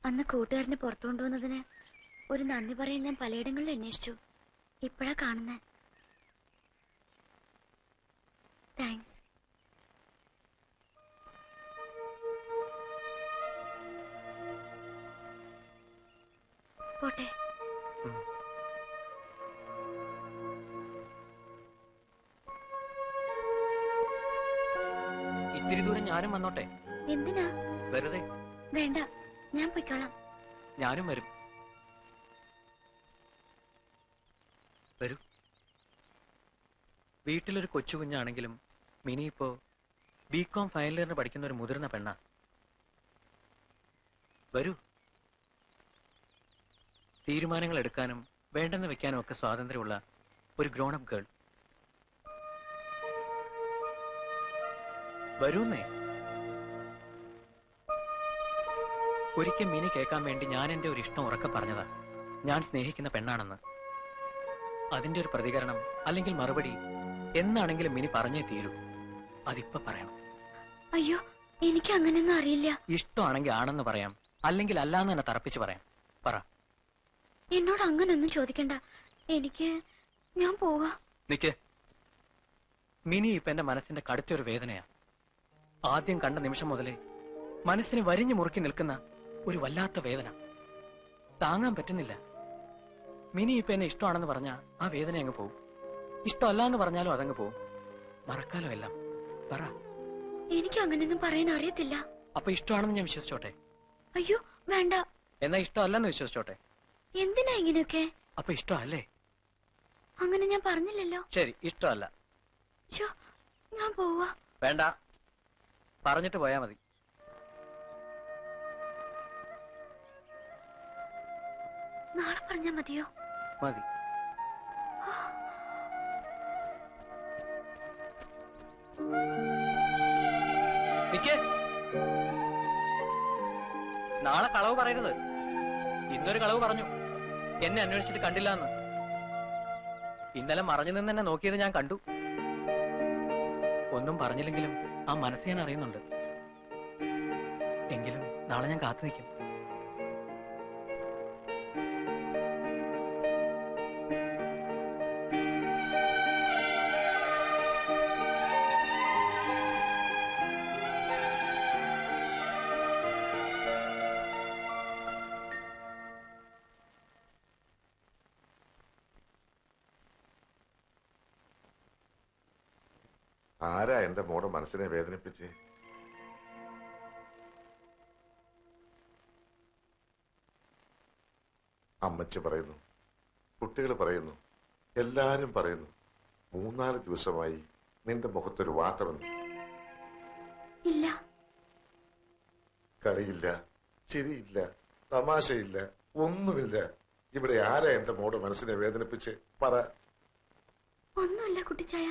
അന്ന് കൂട്ടുകാരനെ പുറത്തു കൊണ്ടുവന്നതിന് ഒരു നന്ദി പറയാൻ ഞാൻ പലയിടങ്ങളിലും അന്വേഷിച്ചു. ഇപ്പോഴാ കാണുന്നേ. താങ്ക്സ്. പോട്ടെ. ഇത്തിരി ദൂരം ഞാനും വന്നോട്ടെ? എന്തിനാ? വെറുതെ. വേണ്ട, ഞാൻ പൊയ്ക്കോളാം. ഞാനും വരും. വരൂ. വീട്ടിലൊരു കൊച്ചു കുഞ്ഞാണെങ്കിലും മിനി ഇപ്പോ ബികോം ഫൈനൽ ഇയറിന് പഠിക്കുന്ന ഒരു മുതിർന്ന പെണ്ണാ. വരൂ. തീരുമാനങ്ങൾ എടുക്കാനും വേണ്ടെന്ന് വെക്കാനും ഒക്കെ സ്വാതന്ത്ര്യമുള്ള ഒരു ഗ്രോൺ അപ്പ് ഗേൾ. വരൂന്നേ. ഒരിക്കൽ മിനി കേൾക്കാൻ വേണ്ടി ഞാൻ എന്റെ ഒരു ഇഷ്ടം ഉറക്കെ പറഞ്ഞതാ, ഞാൻ സ്നേഹിക്കുന്ന പെണ്ണാണെന്ന്. അതിന്റെ ഒരു പ്രതികരണം അല്ലെങ്കിൽ മറുപടി എന്നാണെങ്കിലും മിനി പറഞ്ഞേ തീരൂ. അതിപ്പോ പറയണം. അയ്യോ, എനിക്ക് അങ്ങനെയൊന്നും അറിയില്ല. ഇഷ്ടമാണെങ്കിൽ ആണെന്ന് പറയാം, അല്ലെങ്കിൽ അല്ലാന്ന് തന്നെ തറപ്പിച്ച് പറയാം. പറ. എന്നോട് അങ്ങനൊന്നും ചോദിക്കണ്ട. ഞാൻ പോവാ. നിക്ക്. മിനി ഇപ്പൊ എന്റെ മനസ്സിന്റെ കടുത്തൊരു വേദനയാ. ആദ്യം കണ്ട നിമിഷം മുതലേ മനസ്സിനെ വരിഞ്ഞു മുറുക്കി നിൽക്കുന്ന ഒരു വല്ലാത്ത വേദന. താങ്ങാൻ പറ്റുന്നില്ല. മിനി ഇപ്പൊ എന്നെ ഇഷ്ടമാണെന്ന് പറഞ്ഞാ ആ വേദന അങ്ങ് പോവും. ഇഷ്ടമല്ല എന്ന് പറഞ്ഞാലും അതങ്ങ് പോവും. മറക്കാലോ എല്ലാം. പറ. എനിക്ക് അങ്ങനെയൊന്നും പറയാൻ അറിയത്തില്ല. അപ്പൊ ഇഷ്ടമാണെന്ന് ഞാൻ വിശ്വസിച്ചോട്ടെ? അയ്യോ വേണ്ട. എന്നാ ഇഷ്ടമല്ലെന്ന് വിശ്വസിച്ചോട്ടെ? എന്തിനാ ഇങ്ങനെയൊക്കെ? അപ്പൊ ഇഷ്ടമല്ലേ? അങ്ങനെ ഞാൻ പറഞ്ഞില്ലല്ലോ. ശരി, ഇഷ്ടമല്ല. ഞാൻ പോവാ. വേണ്ട, പറഞ്ഞിട്ട് പോയാ മതി. നാളെ പറഞ്ഞാ മതിയോ? മതി. നിക്ക്. നാളെ കളവ് പറയരുത്. ഇന്നൊരു കളവ് പറഞ്ഞു. എന്നെ അന്വേഷിച്ചിട്ട് കണ്ടില്ല എന്ന്. ഇന്നലെ മറഞ്ഞു നിന്ന് എന്നെ നോക്കിയത് ഞാൻ കണ്ടു. ഒന്നും പറഞ്ഞില്ലെങ്കിലും ആ മനസ്സ് ഞാൻ അറിയുന്നുണ്ട്. എങ്കിലും നാളെ ഞാൻ കാത്തു നിൽക്കും. ആരാ എന്റെ മോടെ മനസ്സിനെ വേദനിപ്പിച്ച്? അമ്മച്ചി പറയുന്നു, കുട്ടികൾ പറയുന്നു, എല്ലാരും പറയുന്നു. 3-4 ദിവസമായി നിന്റെ മുഖത്തൊരു വാട്ടമെന്ന്. ഇല്ല. കളിയില്ല, ചിരിയില്ല, തമാശയില്ല, ഒന്നുമില്ല. ഇവിടെ ആരാ എന്റെ മോടെ മനസ്സിനെ വേദനിപ്പിച്ച്? പറ. ഒന്നുമില്ല കുട്ടിച്ചായ.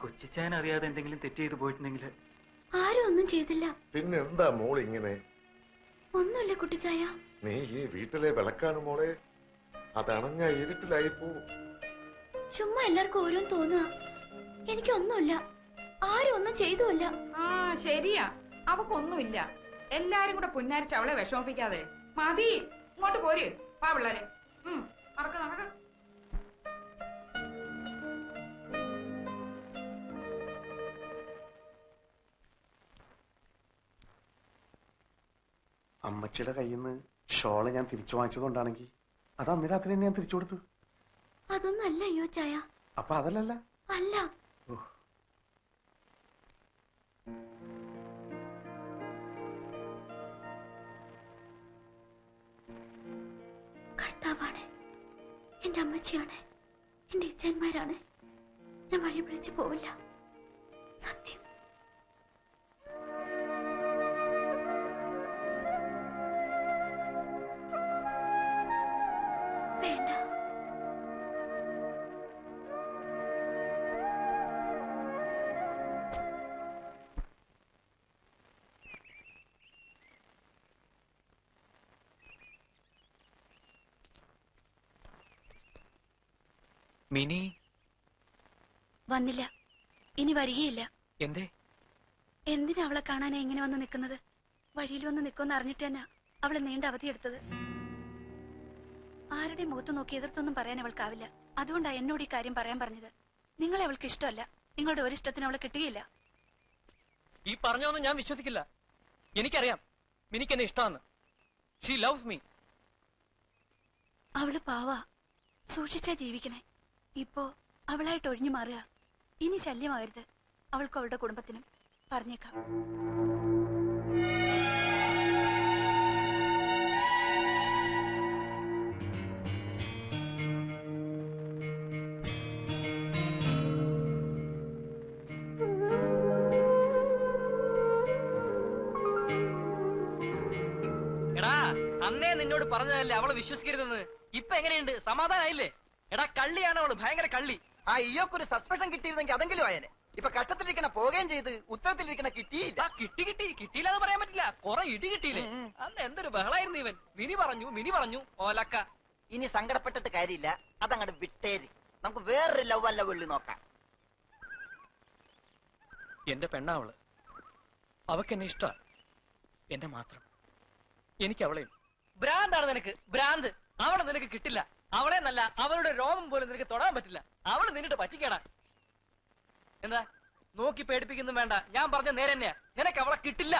കൊച്ചിച്ചാൻ അറിയാതെ എന്തെങ്കിലും തെറ്റ് ചെയ്തു പോയിട്ടുണ്ടെങ്കിൽ? ആരും ഒന്നും ചെയ്തില്ല. പിന്നെന്താ മോൾ ഇങ്ങനെ? ഒന്നുമില്ല കുട്ടിച്ചായ. നീ ഈ വീട്ടിലെ വിളക്കാണ് മോളെ. അതണഞ്ഞ ഇരുട്ടിലായി പോവും. ചുമ്മാ എല്ലാവർക്കും ഓരോന്ന് തോന്നുക. എനിക്കൊന്നുമില്ല. ആരും ഒന്നും ചെയ്തുമില്ല. ശരിയാ, അവക്കൊന്നുമില്ല. എല്ലാരും കൂടെ പുന്നാരിച്ച് അവളെ വിഷമിപ്പിക്കാതെ. മതി, ഇങ്ങോട്ട് പോര്. പാ പിള്ളേരെ. നടക്ക നടക്ക. അമ്മച്ചിയുടെ കയ്യിൽ നിന്ന് ഷോള് ഞാൻ തിരിച്ചു വാങ്ങിച്ചതുകൊണ്ടാണെങ്കിൽ അത് അന്ന് രാത്രി തന്നെ ഞാൻ തിരിച്ചു കൊടുത്തു. അതൊന്നും അല്ല അയ്യോ ചായ. അപ്പൊ അതല്ലല്ല. അല്ല. കർത്താവാണ്, എന്റെ അമ്മച്ചിയാണ്, എന്റെ ഇച്ഛന്മാരാണ്. ഞാൻ വഴി പിടിച്ചു പോവില്ല. സത്യം. വേണ്ട. മിനി വന്നില്ല, ഇനി വരികയില്ല. എന്തേ? എന്തിനാ അവളെ കാണാൻ എങ്ങനെ വന്ന് നിൽക്കുന്നത്? വഴിയിൽ വന്ന് നിൽക്കുമെന്ന് അറിഞ്ഞിട്ട് തന്നെ അവള് നീണ്ട അവധിയെടുത്തത്. ആരുടെയും മുഖത്ത് നോക്കി എതിർത്തൊന്നും പറയാൻ അവൾക്കാവില്ല. അതുകൊണ്ടാണ് എന്നോട് ഈ കാര്യം പറയാൻ പറഞ്ഞത്. നിങ്ങളെ അവൾക്ക് ഇഷ്ടമല്ല. നിങ്ങളുടെ ഒരു ഇഷ്ടത്തിന് അവളെ കിട്ടുകയില്ല. ഈ പറഞ്ഞൊന്നും ഞാൻ വിശ്വസിക്കില്ല. എനിക്കറിയാം മിനിക്ക് എന്നെ ഇഷ്ടമാണ്. She loves me. അവള് പാവാ, സൂക്ഷിച്ചാ ജീവിക്കണേ. ഇപ്പോ അവളായിട്ട് ഒഴിഞ്ഞു മാറുക. ഇനി ശല്യമാകരുത് അവൾക്കും അവളുടെ കുടുംബത്തിനും. പറഞ്ഞേക്കാം. എടാ അന്നേ നിന്നോട് പറഞ്ഞതല്ലേ അവളെ വിശ്വസിക്കരുതെന്ന്. ഇപ്പൊ എങ്ങനെയുണ്ട്? സമാധാനായില്ലേ? എടാ കള്ളിയാണ് അവള്, ഭയങ്കര കള്ളി. ആ ഇയൊക്കൊരു സസ്പെൻഷൻ കിട്ടിയിരുന്നെങ്കിൽ അതെങ്കിലും ആയനെ. ഇപ്പൊ കട്ടത്തിലിരിക്കണ പോവുകയും ചെയ്ത് ഉത്തരത്തിലിരിക്കണ കിട്ടിയില്ല. കിട്ടിയില്ലാന്ന് പറയാൻ പറ്റില്ല. കുറെ ഇടി കിട്ടിയില്ലേ? അന്ന് എന്തൊരു ബഹളായിരുന്നു ഇവൻ. മിനി പറഞ്ഞു ഓലക്ക. ഇനി സങ്കടപ്പെട്ടിട്ട് കാര്യമില്ല, അതങ്ങോട്ട് വിട്ടേര്. നമുക്ക് വേറൊരു ലവ് അല്ല വെള്ളി നോക്കാം. എന്റെ പെണ്ണാവള്. അവക്കെന്നെ ഇഷ്ട, എന്നെ മാത്രം. എനിക്ക് അവളെയും. ഭ്രാന്താണ് നിനക്ക്, ഭ്രാന്ത്. അവളെ നിനക്ക് കിട്ടില്ല. അവളെ നല്ല അവളുടെ രോമം പോലും നിനക്ക് തൊടാൻ പറ്റില്ല. അവള് നിന്നിട്ട് പറ്റിക്കടാ. എന്താ നോക്കി പേടിപ്പിക്കൊന്നും വേണ്ട. ഞാൻ പറഞ്ഞ നേരെ തന്നെയാ. നിനക്ക് അവളെ കിട്ടില്ല.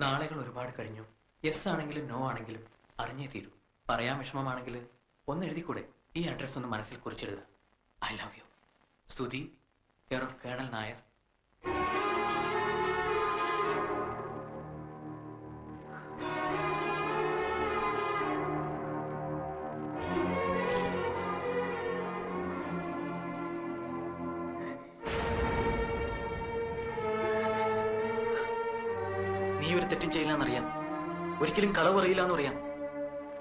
നാളുകൾ ഒരുപാട് കഴിഞ്ഞു. യെസ് ആണെങ്കിലും നോ ആണെങ്കിലും അറിഞ്ഞേ തീരൂ. പറയാൻ വിഷമമാണെങ്കിൽ ഒന്ന് എഴുതിക്കൂടെ? ഈ അഡ്രസ് ഒന്ന് മനസ്സിൽ കുറിച്ചെഴുതുക. I love you. Sthuthi, care of colonel Nair. നീ ഒരു തെറ്റും ചെയ്യില്ലെന്നറിയാം. ഒരിക്കലും കളവ് അറിയില്ല എന്നറിയാം.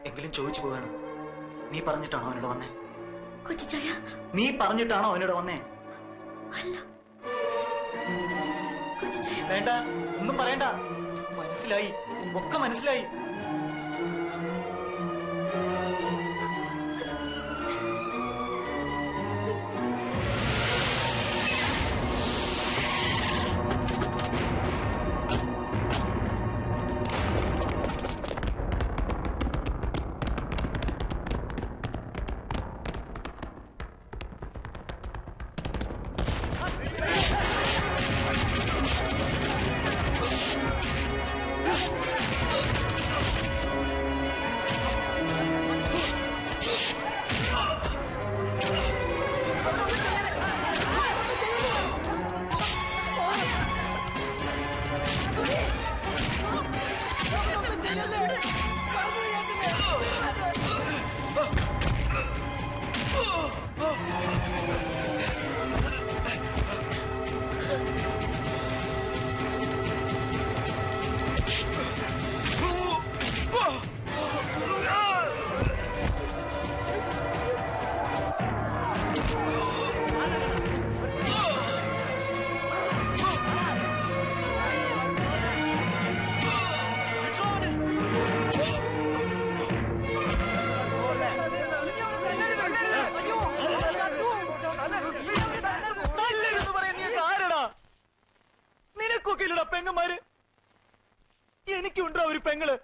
എങ്കിലും ചോദിച്ചു പോവാണ്. നീ പറഞ്ഞിട്ടാണോ അവനോട് വന്നേ? കൊച്ചിച്ചായ, നീ പറഞ്ഞിട്ടാണോ അവനോട് വന്നേ? അല്ല കൊച്ചിച്ചായ. വേണ്ട, ഒന്നും പറയണ്ട. മനസ്സിലായി, ഒക്കെ മനസ്സിലായി. എനിക്കുണ്ടോ ഒരു പെങ്ങള്?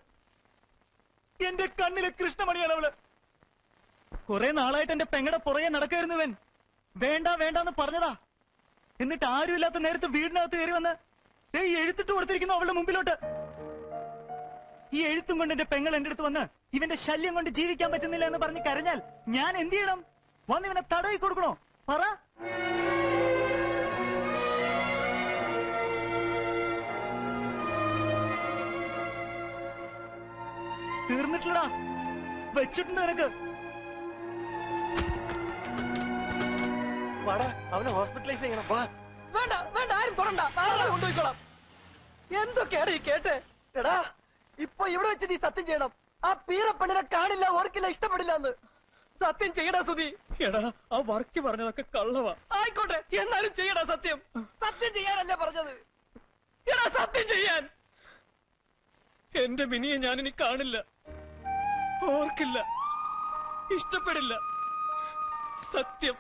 എന്റെ കണ്ണിലെ കൃഷ്ണമണിയാണ് അവള്. കുറെ നാളായിട്ട് എന്റെ പെങ്ങടെ പുറകെ നടക്കായിരുന്നുവൻ. വേണ്ട വേണ്ടെന്ന് പറഞ്ഞതാ. എന്നിട്ട് ആരുമില്ലാത്ത നേരത്ത് വീടിനകത്ത് കയറി വന്ന് ഈ എഴുത്തിട്ട് കൊടുത്തിരിക്കുന്നു അവളുടെ മുമ്പിലോട്ട്. ഈ എഴുത്തും കൊണ്ട് എന്റെ പെങ്ങൾ എന്റെ അടുത്ത് വന്ന് ഇവന്റെ ശല്യം കൊണ്ട് ജീവിക്കാൻ പറ്റുന്നില്ല എന്ന് പറഞ്ഞ് കരഞ്ഞാൽ ഞാൻ എന്ത് ചെയ്യണം? വന്ന് ഇവനെ തടവി കൊടുക്കണോ? പറ. തീർന്നിട്ടില്ലടാ, വെച്ചിട്ടുണ്ട് നിനക്ക്. അവനെ ഹോസ്പിറ്റലൈസ് ചെയ്യണം. വാ. വേണ്ട വേണ്ട, ആരും തൊടണ്ട, ആളെ കൊണ്ടുപോയിക്കോളാം. എന്തൊക്കെയാണ് ഈ കേട്ട്? എടാ, ഇപ്പൊ ഇവിടെ വെച്ച് നീ സത്യം ചെയ്യണം. ആ പീറപ്പെണ്ണിനെ കാണില്ല, ഓർക്കില്ല, ഇഷ്ടപ്പെടില്ല എന്ന് സത്യം ചെയ്യടാ സുധി. എടാ, ആ വർക്കി പറഞ്ഞതൊക്കെ കള്ളവാ. ആയിക്കോട്ടെ, എന്നാലും ചെയ്യടാ സത്യം. സത്യം ചെയ്യാനല്ലേ പറഞ്ഞത്? എടാ, സത്യം ചെയ്യാൻ. എന്റെ മിനിയെ ഞാനിനി കാണില്ല, ഓർക്കില്ല, ഇഷ്ടപ്പെടില്ല. സത്യം.